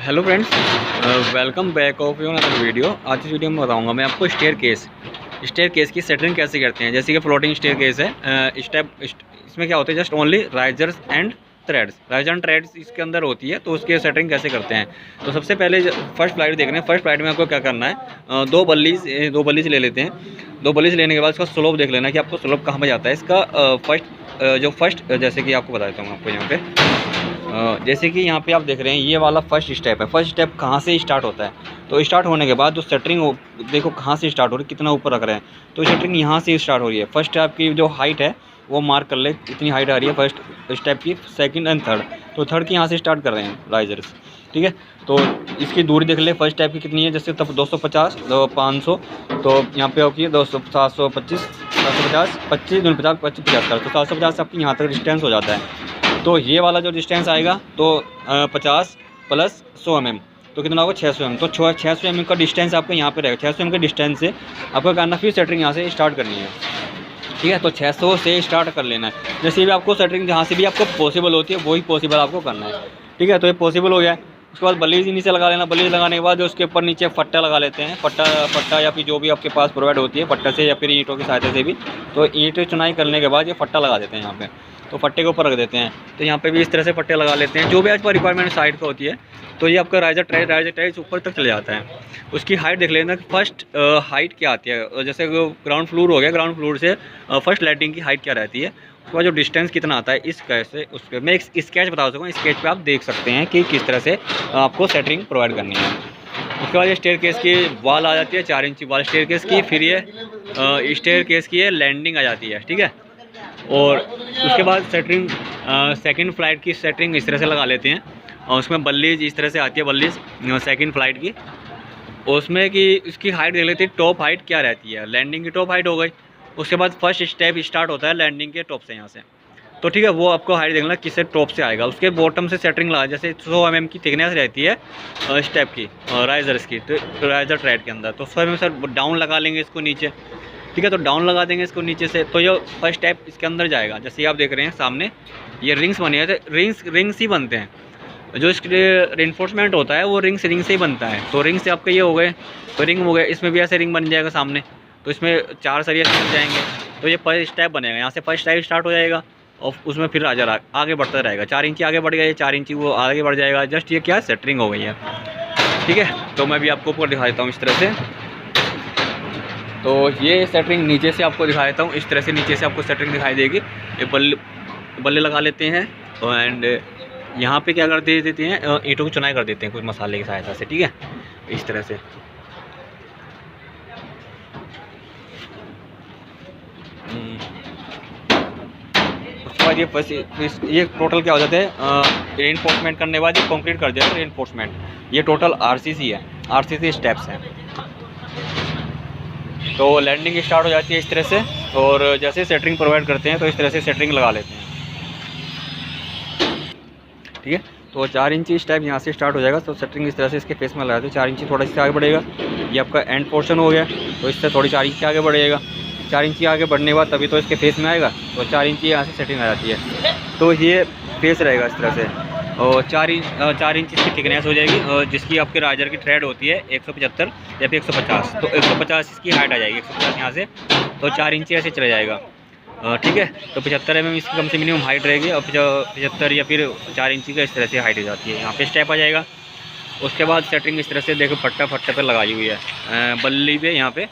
Hello friends, welcome back of your other video. आज इस video में बताऊंगा मैं आपको स्टेयर केस की सेटरिंग कैसे करते हैं। जैसे कि फ्लोटिंग स्टेयर केस है, इसमें क्या होता है, just only risers and threads इसके अंदर होती है। तो उसकी सेटरिंग कैसे करते हैं, तो सबसे पहले फर्स्ट फ्लाइट देख रहे हैं। फर्स्ट फ्लाइट में आपको क्या करना है, दो बल्लीज ले लेते हैं। दो बल्लीज लेने के बाद इसका स्लोप देख लेना कि आपको स्लोप कहाँ पर जाता है इसका। फर्स्ट जैसे कि आपको बता देता हूँ आपको यहाँ पे। जैसे कि यहाँ पे आप देख रहे हैं, ये वाला फर्स्ट स्टेप है। फर्स्ट स्टेप कहाँ से स्टार्ट होता है, तो स्टार्ट होने के बाद जो सेटरिंग देखो कहाँ से स्टार्ट हो रही है, कितना ऊपर रख रहे हैं, तो सेटरिंग यहाँ से स्टार्ट हो रही है। फर्स्ट स्टेप की जो हाइट है वो मार्क कर ले, इतनी हाइट आ रही है फर्स्ट स्टेप की। सेकंड एंड थर्ड, तो थर्ड की यहाँ से स्टार्ट कर रहे हैं राइजर्स, ठीक है। तो इसकी दूरी देख ले फर्स्ट स्टेप की कितनी है, जैसे तब 250, 500, तो यहाँ पे होगी 200, 725, 750, 25, 50, 25, 75, तो 750 आपकी यहाँ तक डिस्टेंस हो जाता है। तो ये वाला जो डिस्टेंस आएगा तो 50 प्लस 100 mm, तो कितना होगा 600 mm। तो 600 mm का डिस्टेंस आपको यहाँ पे रहेगा। 600 mm के डिस्टेंस से आपको करना, फिर सेटरिंग यहाँ से स्टार्ट करनी है, ठीक है। तो 600 से स्टार्ट कर लेना है। जैसे भी आपको सेटरिंग जहाँ से भी आपको पॉसिबल होती है वही पॉसिबल आपको करना है, ठीक है। तो ये पॉसिबल हो गया है। उसके बाद बल्लीज नीचे लगा लेना। बल्लीज लगाने के बाद उसके ऊपर नीचे फट्टा लगा लेते हैं। फट्टा या फिर जो भी आपके पास प्रोवाइड होती है, फट्टा से या फिर ईंटों की सहायता से भी। तो ईंट चुनाई करने के बाद ये फट्टा लगा देते हैं यहाँ पे, तो फट्टे के ऊपर रख देते हैं। तो यहाँ पे भी इस तरह से फट्टे लगा लेते हैं, जो भी आज पर रिक्वायरमेंट साइड का होती है। तो ये आपका राइजर टाइज ऊपर तक चले जाता है। उसकी हाइट देख लेना कि फर्स्ट हाइट क्या आती है। जैसे ग्राउंड फ्लोर हो गया, ग्राउंड फ्लोर से फर्स्ट लैंडिंग की हाइट क्या रहती है, उसके बाद जो डिस्टेंस कितना आता है, इस कैसे उसके मैं एक स्केच बता सकूँ। स्केच पे आप देख सकते हैं कि किस तरह से आपको सेटरिंग प्रोवाइड करनी है। उसके बाद ये स्टेयर केस की वॉल आ जाती है, 4 इंची वॉल स्टेयर केस की। फिर ये स्टेयर केस की लैंडिंग आ जाती है, ठीक है। और उसके बाद सेटरिंग सेकंड फ्लाइट की सेटरिंग इस तरह से लगा लेते हैं। और उसमें बल्लीज इस तरह से आती है, बल्लीज सेकंड फ्लाइट की। उसमें कि इसकी हाइट देख लेते हैं, टॉप हाइट क्या रहती है। लैंडिंग की टॉप हाइट हो गई। उसके बाद फर्स्ट स्टेप स्टार्ट होता है लैंडिंग के टॉप से, यहाँ से, तो ठीक है। वो आपको हाइट देखना किससे टॉप से आएगा। उसके बॉटम से सेटरिंग लगा, जैसे 100 mm की थिकनेस रहती है स्टेप की राइजर्स की, तो राइजर ट्रेड के अंदर, तो 100 mm सर डाउन लगा लेंगे इसको नीचे, ठीक है। तो डाउन लगा देंगे इसको नीचे से। तो ये फर्स्ट स्टेप इसके अंदर जाएगा। जैसे आप देख रहे हैं सामने ये रिंग्स बनी है, तो रिंग्स ही बनते हैं। जो इसके रेनफोर्समेंट होता है वो रिंग से ही बनता है। तो रिंग से आपके ये हो गए, तो रिंग हो गए। इसमें भी ऐसे रिंग बन जाएगा सामने, तो इसमें 4 सरिया बन जाएंगे। तो ये फर्स्ट स्टेप बनेगा, यहाँ से फर्स्ट स्टेप स्टार्ट हो जाएगा और उसमें फिर राजा आगे बढ़ता रहेगा। 4 इंची आगे बढ़ गया, 4 इंची वो आगे बढ़ जाएगा। जस्ट ये क्या सेटरिंग हो गई है, ठीक है। तो मैं भी आपको ऊपर दिखा देता हूँ इस तरह से। तो ये सेटरिंग नीचे से आपको दिखा देता हूँ, इस तरह से नीचे से आपको सेटरिंग दिखाई देगी। ये बल्ले लगा लेते हैं एंड यहाँ पे क्या कर देते हैं, ईंटों की चुनाई कर देते हैं कुछ मसाले की सहायता से, ठीक है, इस तरह से। उसके बाद ये टोटल क्या हो जाता है, रेनफोर्समेंट करने के बाद ये कंक्रीट कर दिया रेनफोर्समेंट। ये टोटल आरसीसी है, आरसीसी स्टेप्स हैं। तो लैंडिंग स्टार्ट हो जाती है इस तरह से। और जैसे सेटरिंग प्रोवाइड करते हैं तो इस तरह से सेटरिंग लगा लेते हैं, ठीक है। तो 4 इंची स्टेप यहाँ से स्टार्ट हो जाएगा। तो सेटरिंग इस तरह से इसके फेस में लगाते हैं। 4 इंची थोड़ा सा आगे बढ़ेगा, ये आपका एंड पोर्शन हो गया। तो इससे थोड़ी 4 इंची आगे बढ़ेगा। 4 इंची आगे बढ़ने के बाद तभी तो इसके फेस में आएगा। तो 4 इंची यहाँ से सेटिंग आ जाती है। तो ये फेस रहेगा इस तरह से। और 4 इंच इसकी थिकनेस हो जाएगी, और जिसकी आपके राइजर की थ्रेड होती है 175 या फिर 150। तो 150 इसकी हाइट आ जाएगी, 150 यहाँ से। तो 4 इंची ऐसे चला जाएगा, ठीक है। तो 75 mm इसकी कम से मिनिमम हाइट रहेगी। और 75 या फिर 4 इंची का इस तरह से हाइट हो जाती है। यहाँ पे स्टेप आ जाएगा। उसके बाद सेटरिंग इस तरह से देखो फट्टे पे लगाई हुई है बल्ली पे। यहाँ पे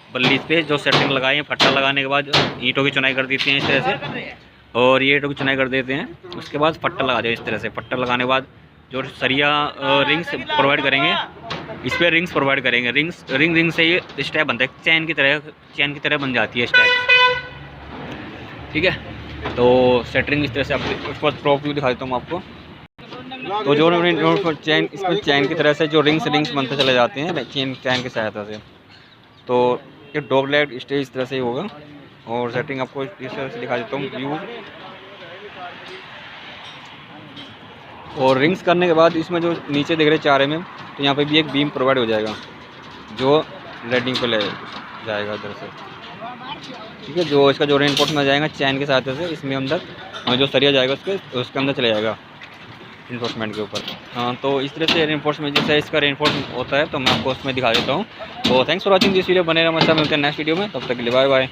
बल्ली पे जो सेटरिंग लगाई है, फट्टा लगाने के बाद ईंटों की चुनाई कर देती हैं इस तरह से। और ये ईंटों की चुनाई कर देते हैं। उसके बाद फट्टा लगा दें इस तरह से। फट्टा लगाने के बाद जो सरिया रिंग्स प्रोवाइड करेंगे, इस पर रिंग्स प्रोवाइड करेंगे। रिंग से ये स्टेप बनता है, चैन की तरह बन जाती है स्टेप, ठीक है। तो सेटरिंग इस तरह से आप उसके बाद टॉप व्यू दिखा देता हूँ आपको। तो जो चैन, इसमें चैन की तरह से जो रिंग्स बनते चले जाते हैं चैन की सहायता से। तो ये डॉग लेग स्टेज इस तरह से ही होगा। और सेटिंग आपको इस तरह से दिखा देता हूँ व्यू। और रिंग्स करने के बाद इसमें जो नीचे देख रहे हैं 4 mm, तो यहाँ पे भी एक बीम प्रोवाइड हो जाएगा जो लेडिंग पे ले जाएगा इधर से, ठीक है। जो इसका जो रेनकोट में जाएगा चैन के सहायता से, इसमें अंदर जो सरिया जाएगा उसके अंदर चले जाएगा, रेनफोर्समेंट के ऊपर। तो इस तरह से रेनफोर्समेंट जैसे इसका रेनफोर्स होता है तो मैं आपको उसमें दिखा देता हूँ। तो thanks for watching this video, बने रहो हमारे साथ, मिलते हैं नेक्स्ट वीडियो में, तब तक के लिए बाय बाय।